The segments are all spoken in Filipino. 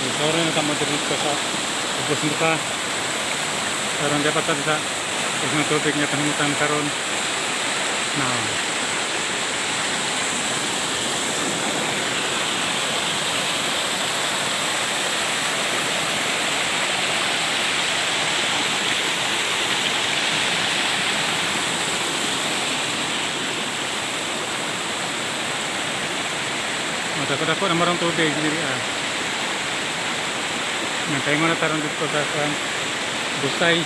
Sore na tamo dito sa ubos muka. Karon dapat sa ubos ng tubig nga pangitan karon. Now. Dako-dako na marang tubig diri ah. Nantay mo na tarong dito sa Busay.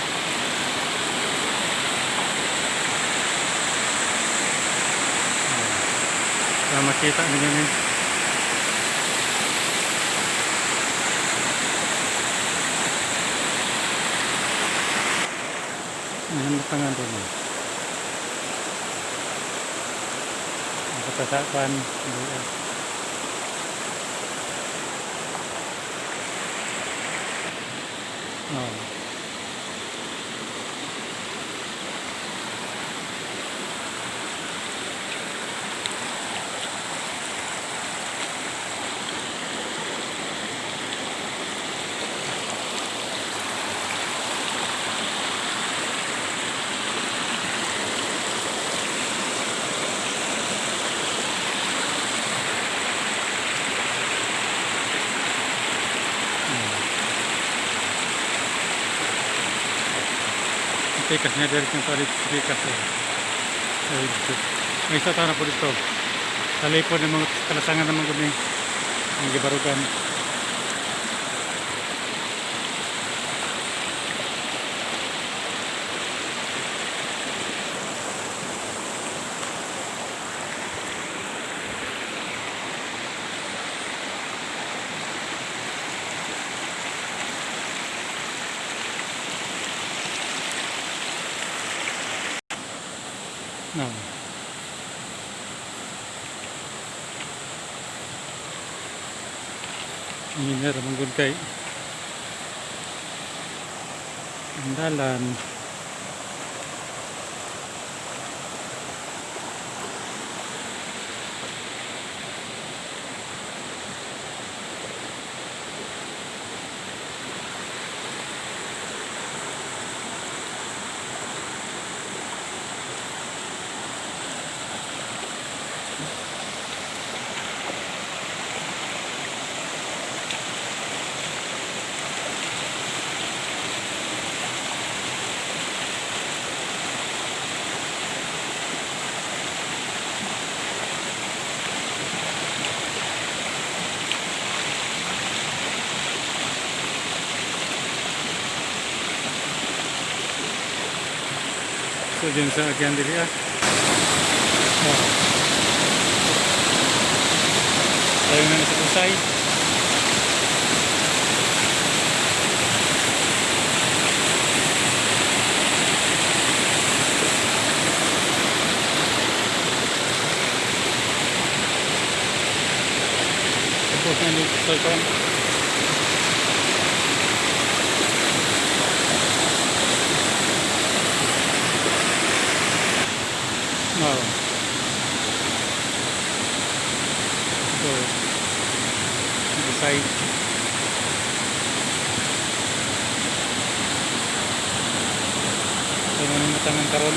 Para makita ninyo yun. Ano tangan doon eh. Nakatasakan. Oh. Tikas niya direct yung palit tikas eh. May isa tayo na po dito. Sa lipod ng mga kalasangan naman kami ang gibarugan. No. Engineer manggod kay andalan. So dyan sa agyan dili ah. Oh. Tayo na sa Busay. Tapos na dito sa kon. Wow. So, Busay. So, manungutangan karon.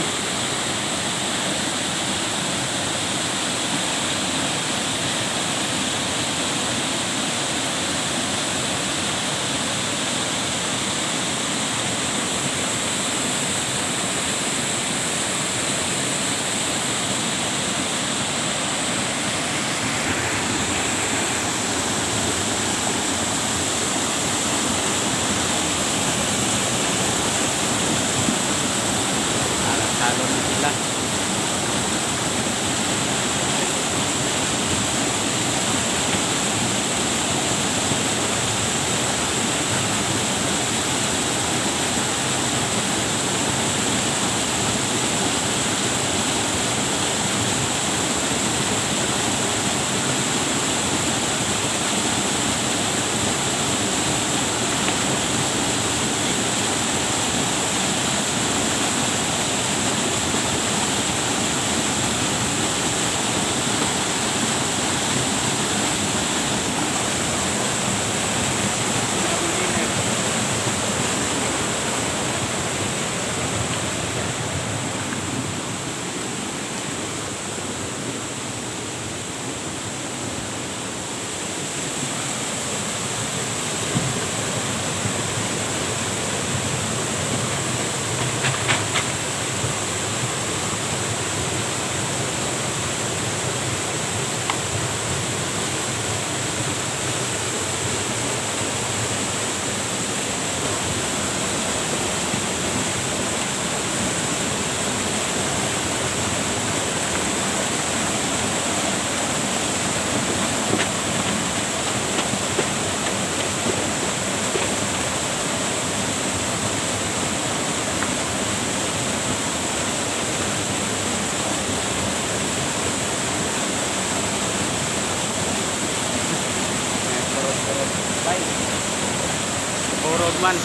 roadman.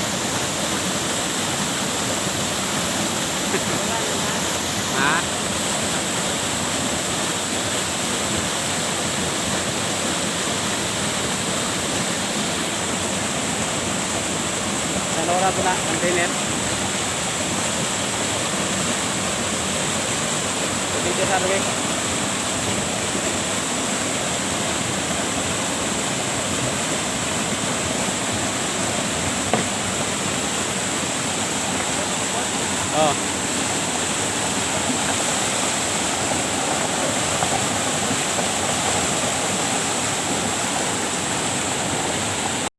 Ha? Sa lora po na, container. Dito sa Arwek. Oh.